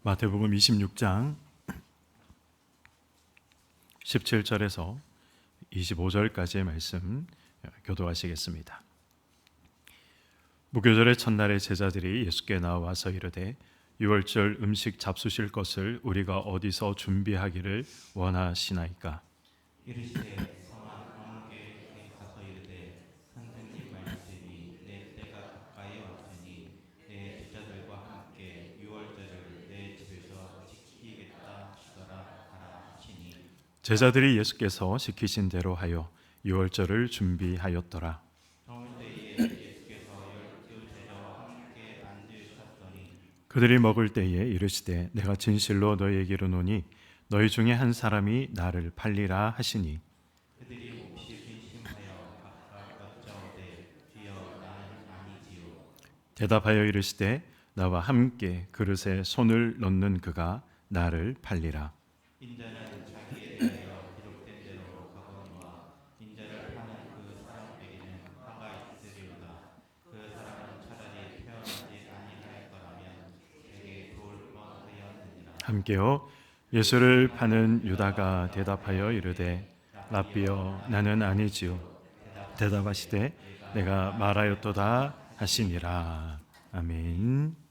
마태복음 26장 17절에서 25절까지의 말씀 교도하시겠습니다. 무교절의 첫날에 제자들이 예수께 나와서 이르되 유월절 음식 잡수실 것을 우리가 어디서 준비하기를 원하시나이까? 이르시되 성한 아무개에게 가서 이르되 선생님 말씀이 내 때가 가까이 왔으니 내 제자들과 함께 유월절을 내 집에서 지키겠다 하시더라 하라 하시니 제자들이 예수께서 시키신 대로 하여 유월절을 준비하였더라. 저물 때에 예수께서 12제자와 함께 앉으셨더니 그들이 먹을 때에 이르시되 내가 진실로 너희에게 이르노니 너희 중에 한 사람이 나를 팔리라 하시니 그들이 몹시 근심하여 각각 여짜오되 주여 나는 아니지요. 대답하여 이르시되 나와 함께 그릇에 손을 넣는 그가 나를 팔리라. 인자는 자기에 대하여 기록된 대로 가거니와 인자를 파는 그 사람에게는 화가 있으리로다. 그 사람은 차라리 태어나지 아니할 거라면 되게 좋을 뻔하였느니라. 함께요. 예수를 파는 유다가 대답하여 이르되 라삐여 나는 아니지요. 대답하시되 내가 말하였도다 하시니라. 아멘.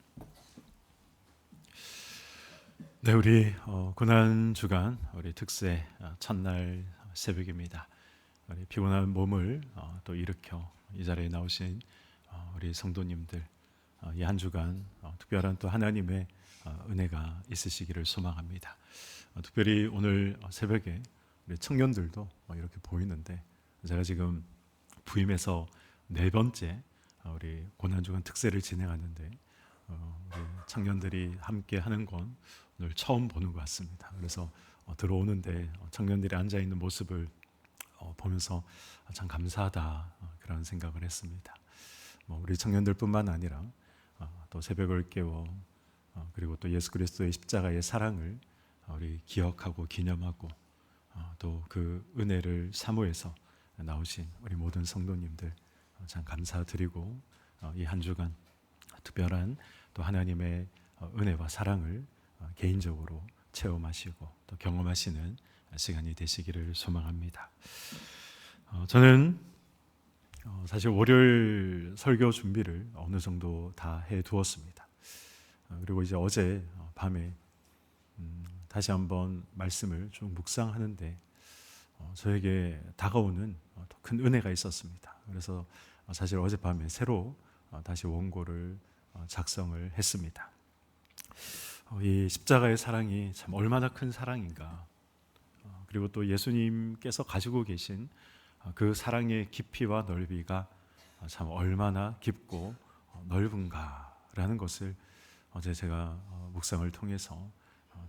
네, 우리 고난 주간 우리 특세 첫날 새벽입니다. 우리 피곤한 몸을 또 일으켜 이 자리에 나오신 우리 성도님들 이 한 주간 특별한 또 하나님의 은혜가 있으시기를 소망합니다. 특별히 오늘 새벽에 우리 청년들도 이렇게 보이는데 제가 지금 부임해서 네 번째 우리 고난주간 특세를 진행하는데 우리 청년들이 함께 하는 건 오늘 처음 보는 것 같습니다. 그래서 들어오는데 청년들이 앉아 있는 모습을 보면서 참 감사하다 그런 생각을 했습니다. 우리 청년들뿐만 아니라 또 새벽을 깨워 그리고 또 예수 그리스도의 십자가의 사랑을 우리 기억하고 기념하고 또 그 은혜를 사모해서 나오신 우리 모든 성도님들 참 감사드리고 이 한 주간 특별한 또 하나님의 은혜와 사랑을 개인적으로 체험하시고 또 경험하시는 시간이 되시기를 소망합니다. 저는 사실 월요일 설교 준비를 어느 정도 다 해두었습니다. 그리고 이제 어제 밤에 다시 한번 말씀을 좀 묵상하는데 저에게 다가오는 큰 은혜가 있었습니다. 그래서 사실 어젯밤에 새로 다시 원고를 작성을 했습니다. 이 십자가의 사랑이 참 얼마나 큰 사랑인가, 그리고 또 예수님께서 가지고 계신 그 사랑의 깊이와 넓이가 참 얼마나 깊고 넓은가라는 것을 어제 제가 묵상을 통해서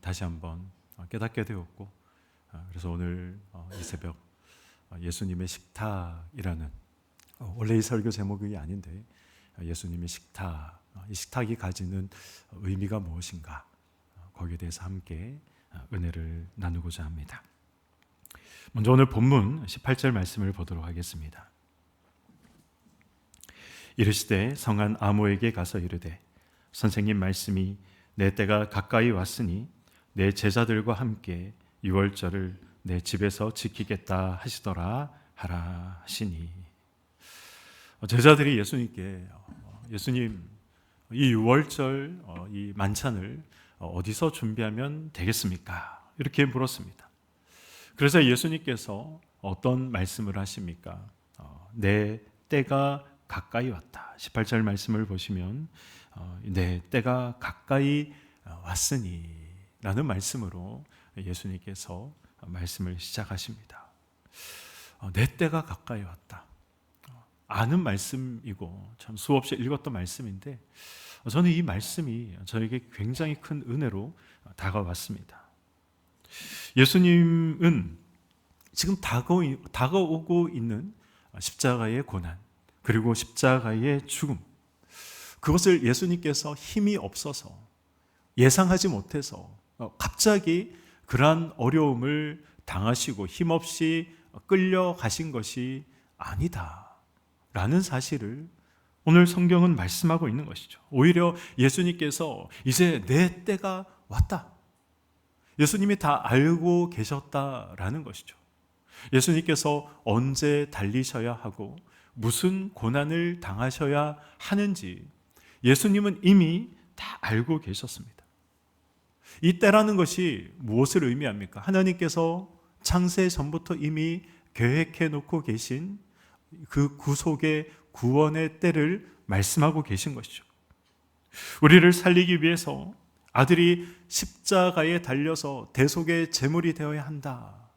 다시 한번 깨닫게 되었고, 그래서 오늘 이 새벽 예수님의 식탁이라는 원래 이 설교 제목이 아닌데 예수님의 식탁, 이 식탁이 가지는 의미가 무엇인가, 거기에 대해서 함께 은혜를 나누고자 합니다. 먼저 오늘 본문 18절 말씀을 보도록 하겠습니다. 이르시되 성한 아모에게 가서 이르되 선생님 말씀이 내 때가 가까이 왔으니 내 제자들과 함께 유월절을 내 집에서 지키겠다 하시더라 하라 하시니, 제자들이 예수님께 예수님 이 유월절 이 만찬을 어디서 준비하면 되겠습니까? 이렇게 물었습니다. 그래서 예수님께서 어떤 말씀을 하십니까? 내 때가 가까이 왔다. 18절 말씀을 보시면 내 때가 가까이 왔으니 라는 말씀으로 예수님께서 말씀을 시작하십니다. 내 때가 가까이 왔다. 아는 말씀이고 참 수없이 읽었던 말씀인데 저는 이 말씀이 저에게 굉장히 큰 은혜로 다가왔습니다. 예수님은 지금 다가오고 있는 십자가의 고난, 그리고 십자가의 죽음, 그것을 예수님께서 힘이 없어서 예상하지 못해서 갑자기 그러한 어려움을 당하시고 힘없이 끌려가신 것이 아니다 라는 사실을 오늘 성경은 말씀하고 있는 것이죠. 오히려 예수님께서 이제 내 때가 왔다. 예수님이 다 알고 계셨다라는 것이죠. 예수님께서 언제 달리셔야 하고 무슨 고난을 당하셔야 하는지 예수님은 이미 다 알고 계셨습니다. 이 때라는 것이 무엇을 의미합니까? 하나님께서 창세 전부터 이미 계획해 놓고 계신 그 구속의 구원의 때를 말씀하고 계신 것이죠. 우리를 살리기 위해서 아들이 십자가에 달려서 대속의 제물이 되어야 한다.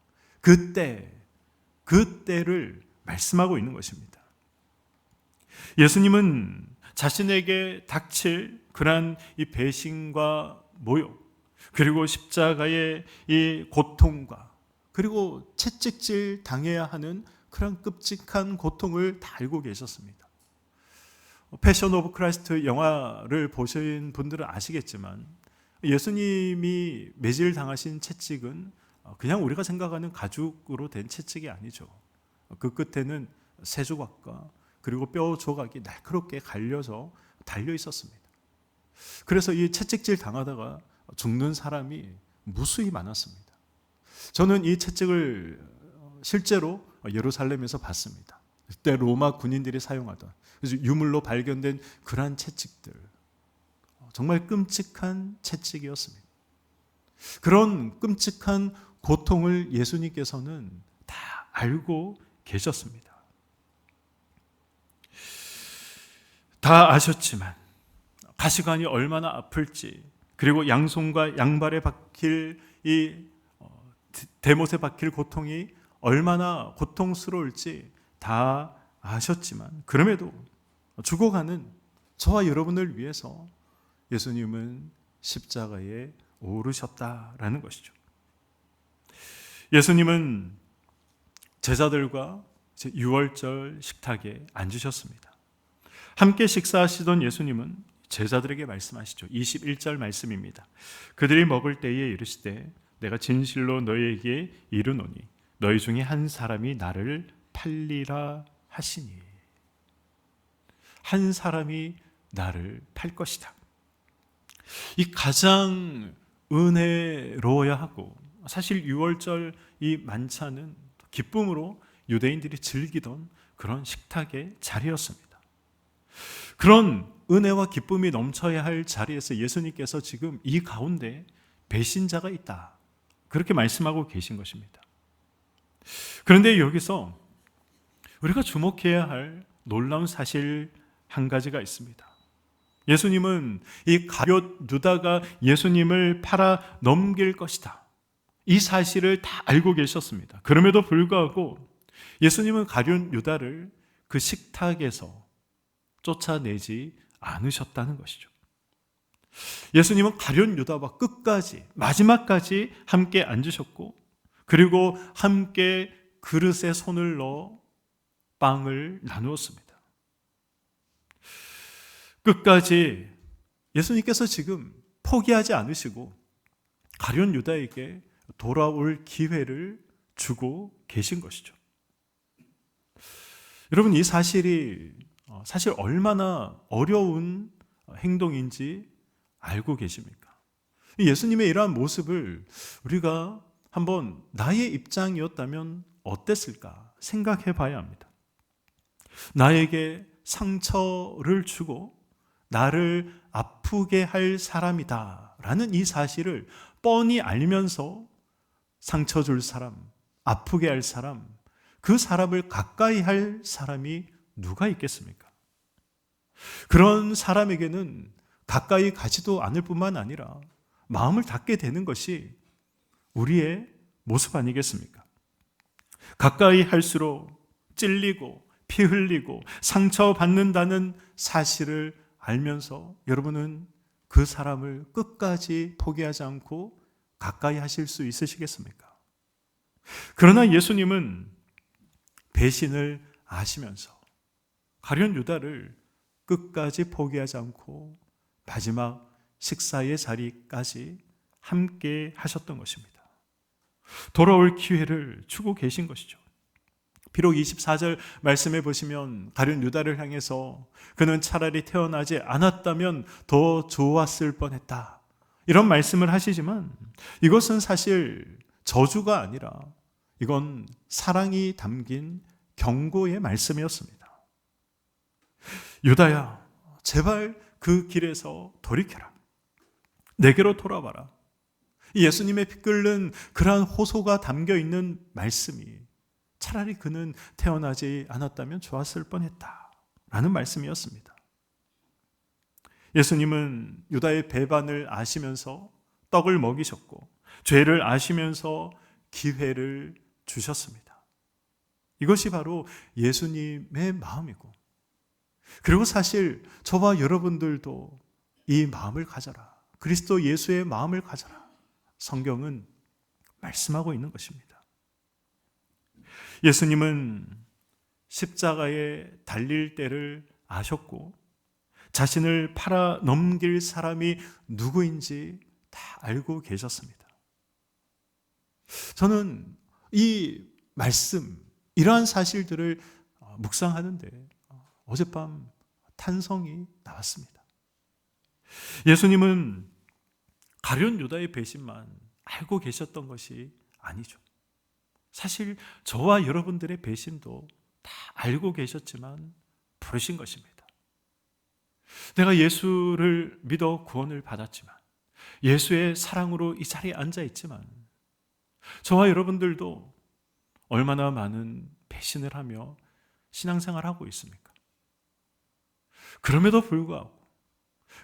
그때를 말씀하고 있는 것입니다. 예수님은 자신에게 닥칠 그러한 이 배신과 모욕, 그리고 십자가의 이 고통과 그리고 채찍질 당해야 하는 그런 끔찍한 고통을 다 알고 계셨습니다. 패션 오브 크라이스트 영화를 보신 분들은 아시겠지만 예수님이 매질 당하신 채찍은 그냥 우리가 생각하는 가죽으로 된 채찍이 아니죠. 그 끝에는 새 조각과 그리고 뼈 조각이 날카롭게 갈려서 달려 있었습니다. 그래서 이 채찍질 당하다가 죽는 사람이 무수히 많았습니다. 저는 이 채찍을 실제로 예루살렘에서 봤습니다. 그때 로마 군인들이 사용하던, 그래서 유물로 발견된 그러한 채찍들, 정말 끔찍한 채찍이었습니다. 그런 끔찍한 고통을 예수님께서는 다 알고 계셨습니다. 다 아셨지만 가시관이 얼마나 아플지, 그리고 양손과 양발에 박힐 이 대못에 박힐 고통이 얼마나 고통스러울지 다 아셨지만 그럼에도 죽어가는 저와 여러분을 위해서 예수님은 십자가에 오르셨다라는 것이죠. 예수님은 제자들과 유월절 식탁에 앉으셨습니다. 함께 식사하시던 예수님은 제자들에게 말씀하시죠. 21절 말씀입니다. 그들이 먹을 때에 이르시되 내가 진실로 너희에게 이르노니 너희 중에 한 사람이 나를 팔리라 하시니. 한 사람이 나를 팔 것이다. 이 가장 은혜로워야 하고, 사실 6월절 이 만찬은 기쁨으로 유대인들이 즐기던 그런 식탁의 자리였습니다. 그런 은혜와 기쁨이 넘쳐야 할 자리에서 예수님께서 지금 이 가운데 배신자가 있다, 그렇게 말씀하고 계신 것입니다. 그런데 여기서 우리가 주목해야 할 놀라운 사실 한 가지가 있습니다. 예수님은 이 가룟 유다가 예수님을 팔아 넘길 것이다, 이 사실을 다 알고 계셨습니다. 그럼에도 불구하고 예수님은 가룟 유다를 그 식탁에서 쫓아내지 않으셨다는 것이죠. 예수님은 가룟 유다와 끝까지, 마지막까지 함께 앉으셨고, 그리고 함께 그릇에 손을 넣어 빵을 나누었습니다. 끝까지 예수님께서 지금 포기하지 않으시고 가룟 유다에게 돌아올 기회를 주고 계신 것이죠. 여러분, 이 사실이 사실 얼마나 어려운 행동인지 알고 계십니까? 예수님의 이러한 모습을 우리가 한번 나의 입장이었다면 어땠을까 생각해 봐야 합니다. 나에게 상처를 주고 나를 아프게 할 사람이다 라는 이 사실을 뻔히 알면서 상처 줄 사람, 아프게 할 사람, 그 사람을 가까이 할 사람이 누가 있겠습니까? 그런 사람에게는 가까이 가지도 않을 뿐만 아니라 마음을 닫게 되는 것이 우리의 모습 아니겠습니까? 가까이 할수록 찔리고 피 흘리고 상처받는다는 사실을 알면서 여러분은 그 사람을 끝까지 포기하지 않고 가까이 하실 수 있으시겠습니까? 그러나 예수님은 배신을 아시면서 가룟 유다를 끝까지 포기하지 않고 마지막 식사의 자리까지 함께 하셨던 것입니다. 돌아올 기회를 주고 계신 것이죠. 비록 24절 말씀해 보시면 가룟 유다를 향해서 그는 차라리 태어나지 않았다면 더 좋았을 뻔했다, 이런 말씀을 하시지만 이것은 사실 저주가 아니라 이건 사랑이 담긴 경고의 말씀이었습니다. 유다야, 제발 그 길에서 돌이켜라. 내게로 돌아와라. 예수님의 피 끓는 그러한 호소가 담겨 있는 말씀이 차라리 그는 태어나지 않았다면 좋았을 뻔했다 라는 말씀이었습니다. 예수님은 유다의 배반을 아시면서 떡을 먹이셨고 죄를 아시면서 기회를 주셨습니다. 이것이 바로 예수님의 마음이고, 그리고 사실 저와 여러분들도 이 마음을 가져라, 그리스도 예수의 마음을 가져라, 성경은 말씀하고 있는 것입니다. 예수님은 십자가에 달릴 때를 아셨고 자신을 팔아 넘길 사람이 누구인지 다 알고 계셨습니다. 저는 이 말씀, 이러한 사실들을 묵상하는데 어젯밤 탄성이 나왔습니다. 예수님은 가룟 유다의 배신만 알고 계셨던 것이 아니죠. 사실 저와 여러분들의 배신도 다 알고 계셨지만 부르신 것입니다. 내가 예수를 믿어 구원을 받았지만, 예수의 사랑으로 이 자리에 앉아 있지만, 저와 여러분들도 얼마나 많은 배신을 하며 신앙생활을 하고 있습니까? 그럼에도 불구하고,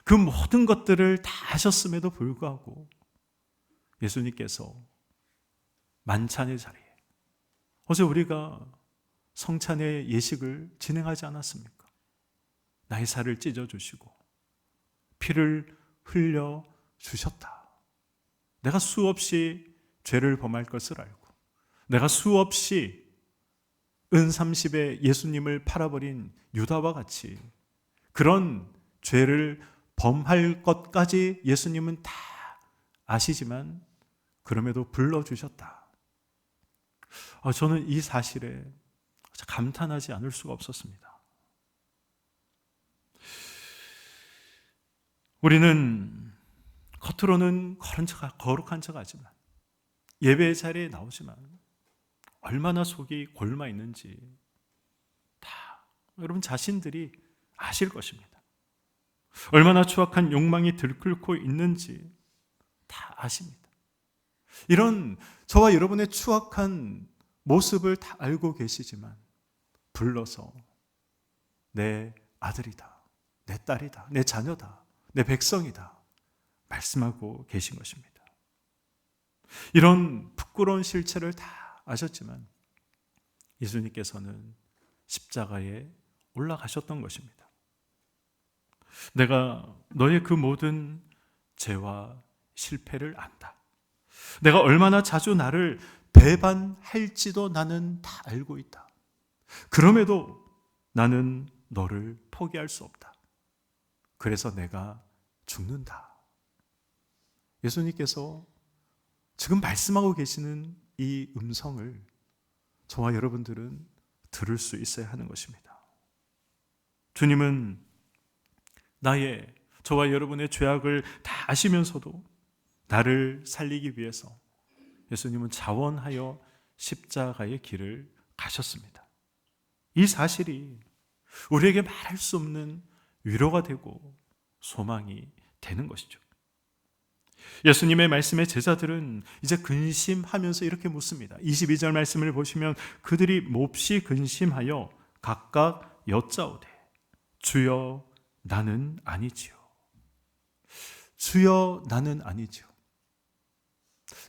그 모든 것들을 다 하셨음에도 불구하고 예수님께서 만찬의 자리에, 어제 우리가 성찬의 예식을 진행하지 않았습니까? 나의 살을 찢어주시고 피를 흘려주셨다. 내가 수없이 죄를 범할 것을 알고, 내가 수없이 은30에 예수님을 팔아버린 유다와 같이 그런 죄를 범할 것까지 예수님은 다 아시지만 그럼에도 불러주셨다. 저는 이 사실에 감탄하지 않을 수가 없었습니다. 우리는 겉으로는 거룩한 척하지만, 예배 자리에 나오지만 얼마나 속이 골마 있는지 다 여러분 자신들이 아실 것입니다. 얼마나 추악한 욕망이 들끓고 있는지 다 아십니다. 이런 저와 여러분의 추악한 모습을 다 알고 계시지만 불러서 내 아들이다, 내 딸이다, 내 자녀다, 내 백성이다 말씀하고 계신 것입니다. 이런 부끄러운 실체를 다 아셨지만 예수님께서는 십자가에 올라가셨던 것입니다. 내가 너의 그 모든 죄와 실패를 안다. 내가 얼마나 자주 나를 배반할지도 나는 다 알고 있다. 그럼에도 나는 너를 포기할 수 없다. 그래서 내가 죽는다. 예수님께서 지금 말씀하고 계시는 이 음성을 저와 여러분들은 들을 수 있어야 하는 것입니다. 주님은 저와 여러분의 죄악을 다 아시면서도 나를 살리기 위해서 예수님은 자원하여 십자가의 길을 가셨습니다. 이 사실이 우리에게 말할 수 없는 위로가 되고 소망이 되는 것이죠. 예수님의 말씀에 제자들은 이제 근심하면서 이렇게 묻습니다. 22절 말씀을 보시면 그들이 몹시 근심하여 각각 여짜오되 주여 나는 아니지요. 주여 나는 아니지요.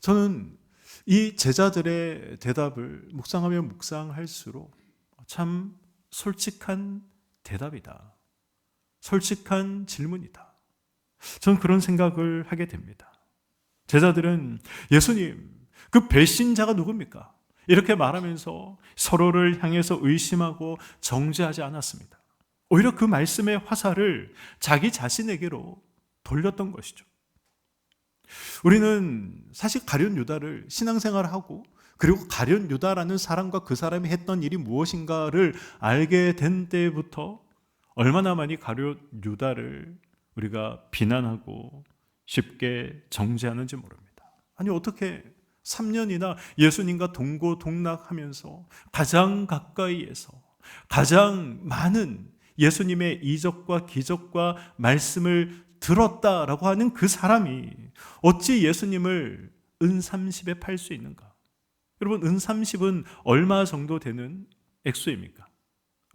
저는 이 제자들의 대답을 묵상하면 묵상할수록 참 솔직한 대답이다, 솔직한 질문이다, 저는 그런 생각을 하게 됩니다. 제자들은 예수님, 그 배신자가 누굽니까? 이렇게 말하면서 서로를 향해서 의심하고 정죄하지 않았습니다. 오히려 그 말씀의 화살을 자기 자신에게로 돌렸던 것이죠. 우리는 사실 가룟 유다를 신앙생활하고, 그리고 가룟 유다라는 사람과 그 사람이 했던 일이 무엇인가를 알게 된 때부터 얼마나 많이 가룟 유다를 우리가 비난하고 쉽게 정죄하는지 모릅니다. 아니 어떻게 3년이나 예수님과 동고동락하면서 가장 가까이에서 가장 많은 예수님의 이적과 기적과 말씀을 들었다라고 하는 그 사람이 어찌 예수님을 은30에 팔 수 있는가? 여러분, 은30은 얼마 정도 되는 액수입니까?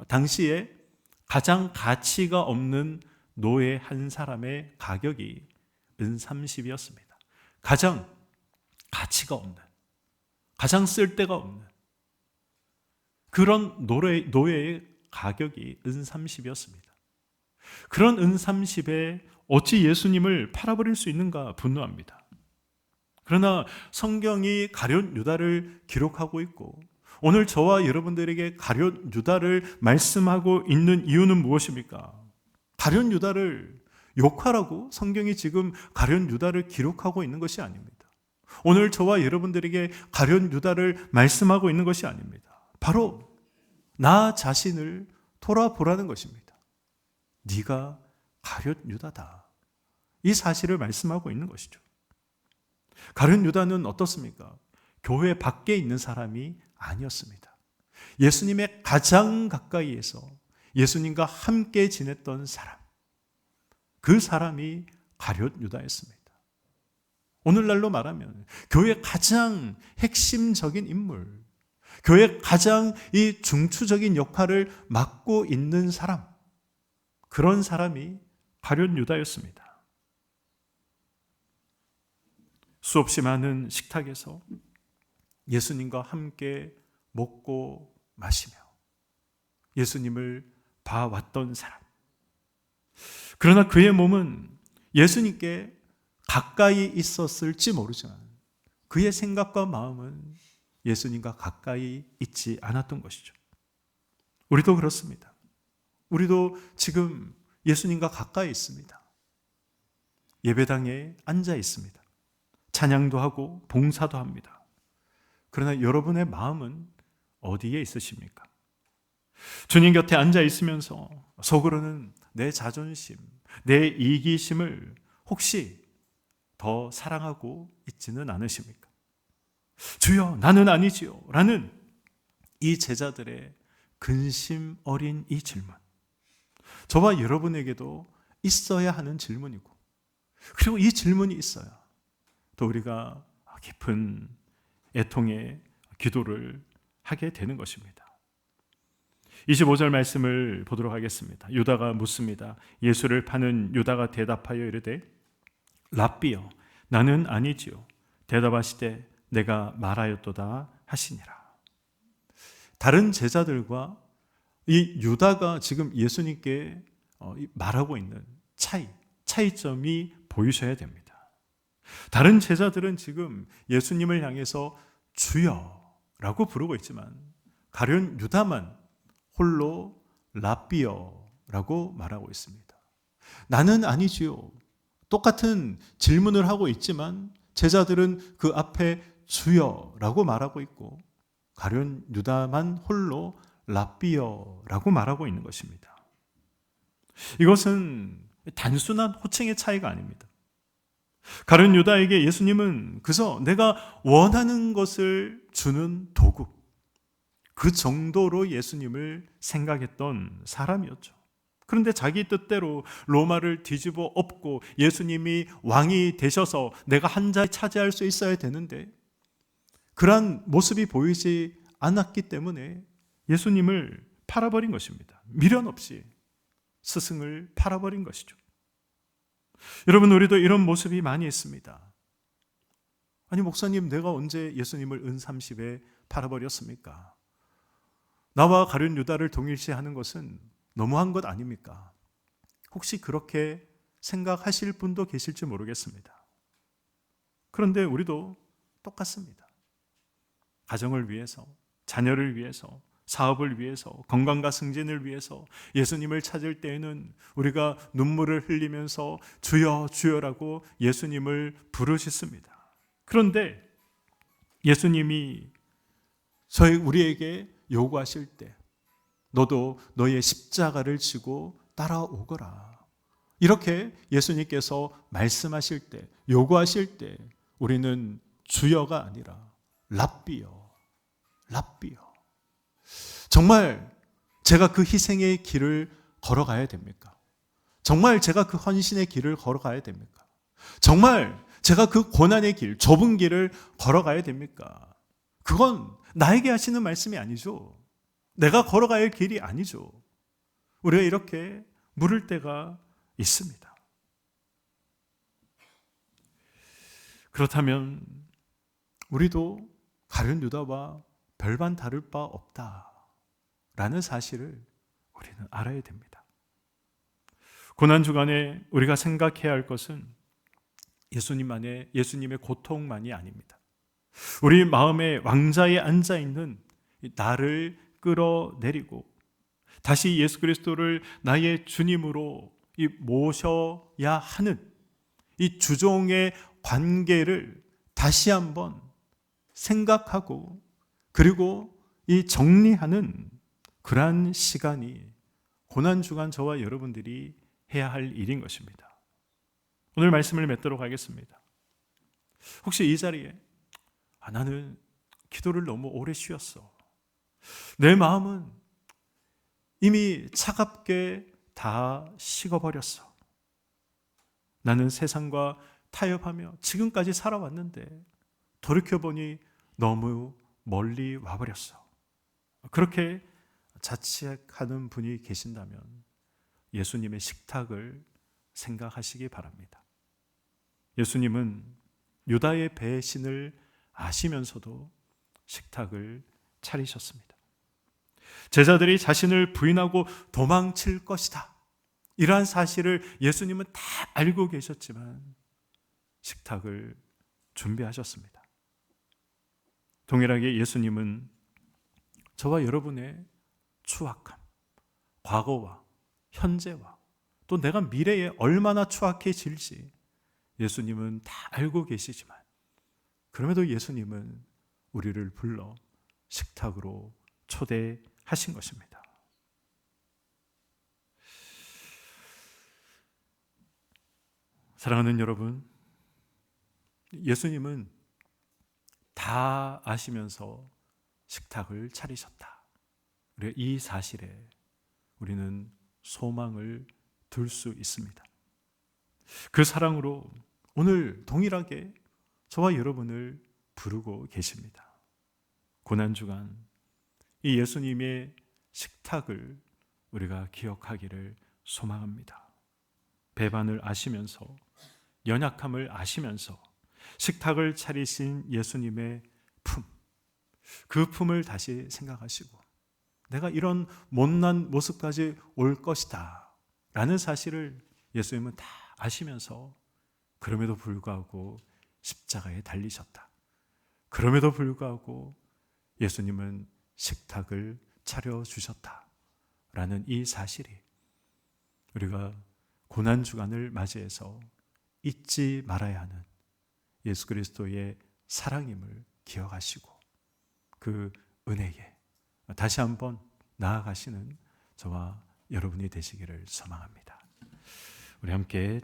당시에 가장 가치가 없는 노예 한 사람의 가격이 은30이었습니다. 가장 가치가 없는, 가장 쓸데가 없는 그런 노예의 가격이 은30이었습니다. 그런 은30에 어찌 예수님을 팔아버릴 수 있는가 분노합니다. 그러나 성경이 가룟 유다를 기록하고 있고 오늘 저와 여러분들에게 가룟 유다를 말씀하고 있는 이유는 무엇입니까? 가룟 유다를 욕하라고 성경이 지금 가룟 유다를 기록하고 있는 것이 아닙니다. 오늘 저와 여러분들에게 가룟 유다를 말씀하고 있는 것이 아닙니다. 바로 나 자신을 돌아보라는 것입니다. 네가 가룟 유다다. 이 사실을 말씀하고 있는 것이죠. 가룟 유다는 어떻습니까? 교회 밖에 있는 사람이 아니었습니다. 예수님의 가장 가까이에서 예수님과 함께 지냈던 사람, 그 사람이 가룟 유다였습니다. 오늘날로 말하면 교회의 가장 핵심적인 인물, 교회의 가장 이 중추적인 역할을 맡고 있는 사람, 그런 사람이 가룟 유다였습니다. 수없이 많은 식탁에서 예수님과 함께 먹고 마시며 예수님을 봐왔던 사람. 그러나 그의 몸은 예수님께 가까이 있었을지 모르지만 그의 생각과 마음은 예수님과 가까이 있지 않았던 것이죠. 우리도 그렇습니다. 우리도 지금 예수님과 가까이 있습니다. 예배당에 앉아 있습니다. 찬양도 하고 봉사도 합니다. 그러나 여러분의 마음은 어디에 있으십니까? 주님 곁에 앉아 있으면서 속으로는 내 자존심, 내 이기심을 혹시 더 사랑하고 있지는 않으십니까? 주여, 나는 아니지요 라는 이 제자들의 근심 어린 이 질문, 저와 여러분에게도 있어야 하는 질문이고, 그리고 이 질문이 있어야 또 우리가 깊은 애통의 기도를 하게 되는 것입니다. 25절 말씀을 보도록 하겠습니다. 유다가 묻습니다. 예수를 파는 유다가 대답하여 이르되 랍비여, 나는 아니지요. 대답하시되 내가 말하였도다 하시니라. 다른 제자들과 이 유다가 지금 예수님께 말하고 있는 차이점이 보이셔야 됩니다. 다른 제자들은 지금 예수님을 향해서 주여라고 부르고 있지만 가룟 유다만 홀로 랍비여라고 말하고 있습니다. 나는 아니지요. 똑같은 질문을 하고 있지만 제자들은 그 앞에 주여라고 말하고 있고 가룟 유다만 홀로 랍비여라고 말하고 있는 것입니다. 이것은 단순한 호칭의 차이가 아닙니다. 가룟 유다에게 예수님은 그저 내가 원하는 것을 주는 도구, 그 정도로 예수님을 생각했던 사람이었죠. 그런데 자기 뜻대로 로마를 뒤집어 엎고 예수님이 왕이 되셔서 내가 한 자리 차지할 수 있어야 되는데 그러한 모습이 보이지 않았기 때문에 예수님을 팔아버린 것입니다. 미련 없이 스승을 팔아버린 것이죠. 여러분, 우리도 이런 모습이 많이 있습니다. 아니 목사님, 내가 언제 예수님을 은30에 팔아버렸습니까? 나와 가룟 유다를 동일시하는 것은 너무한 것 아닙니까? 혹시 그렇게 생각하실 분도 계실지 모르겠습니다. 그런데 우리도 똑같습니다. 가정을 위해서, 자녀를 위해서, 사업을 위해서, 건강과 승진을 위해서 예수님을 찾을 때에는 우리가 눈물을 흘리면서 주여 주여라고 예수님을 부르짖습니다. 그런데 예수님이 우리에게 요구하실 때 너도 너의 십자가를 지고 따라오거라. 이렇게 예수님께서 말씀하실 때, 요구하실 때 우리는 주여가 아니라 랍비요, 랍비요. 정말 제가 그 희생의 길을 걸어가야 됩니까? 정말 제가 그 헌신의 길을 걸어가야 됩니까? 정말 제가 그 고난의 길, 좁은 길을 걸어가야 됩니까? 그건 나에게 하시는 말씀이 아니죠. 내가 걸어가야 할 길이 아니죠. 우리가 이렇게 물을 때가 있습니다. 그렇다면 우리도 가룟 유다와 별반 다를 바 없다라는 사실을 우리는 알아야 됩니다. 고난주간에 우리가 생각해야 할 것은 예수님의 고통만이 아닙니다. 우리 마음의 왕좌에 앉아있는 나를 끌어내리고 다시 예수 그리스도를 나의 주님으로 모셔야 하는 이 주종의 관계를 다시 한번 생각하고 그리고 이 정리하는 그러한 시간이 고난주간 저와 여러분들이 해야 할 일인 것입니다. 오늘 말씀을 맺도록 하겠습니다. 혹시 이 자리에 나는 기도를 너무 오래 쉬었어. 내 마음은 이미 차갑게 다 식어버렸어. 나는 세상과 타협하며 지금까지 살아왔는데 돌이켜보니 너무 멀리 와버렸어. 그렇게 자책하는 분이 계신다면 예수님의 식탁을 생각하시기 바랍니다. 예수님은 유다의 배신을 아시면서도 식탁을 차리셨습니다. 제자들이 자신을 부인하고 도망칠 것이다. 이러한 사실을 예수님은 다 알고 계셨지만 식탁을 준비하셨습니다. 동일하게 예수님은 저와 여러분의 추악함, 과거와 현재와 또 내가 미래에 얼마나 추악해질지 예수님은 다 알고 계시지만 그럼에도 예수님은 우리를 불러 식탁으로 초대하신 것입니다. 사랑하는 여러분, 예수님은 다 아시면서 식탁을 차리셨다. 이 사실에 우리는 소망을 둘 수 있습니다. 그 사랑으로 오늘 동일하게 저와 여러분을 부르고 계십니다. 고난주간 이 예수님의 식탁을 우리가 기억하기를 소망합니다. 배반을 아시면서 연약함을 아시면서 식탁을 차리신 예수님의 품, 그 품을 다시 생각하시고 내가 이런 못난 모습까지 올 것이다 라는 사실을 예수님은 다 아시면서 그럼에도 불구하고 십자가에 달리셨다. 그럼에도 불구하고 예수님은 식탁을 차려주셨다 라는 이 사실이 우리가 고난주간을 맞이해서 잊지 말아야 하는 예수 그리스도의 사랑임을 기억하시고 그 은혜에 다시 한번 나아가시는 저와 여러분이 되시기를 소망합니다. 우리 함께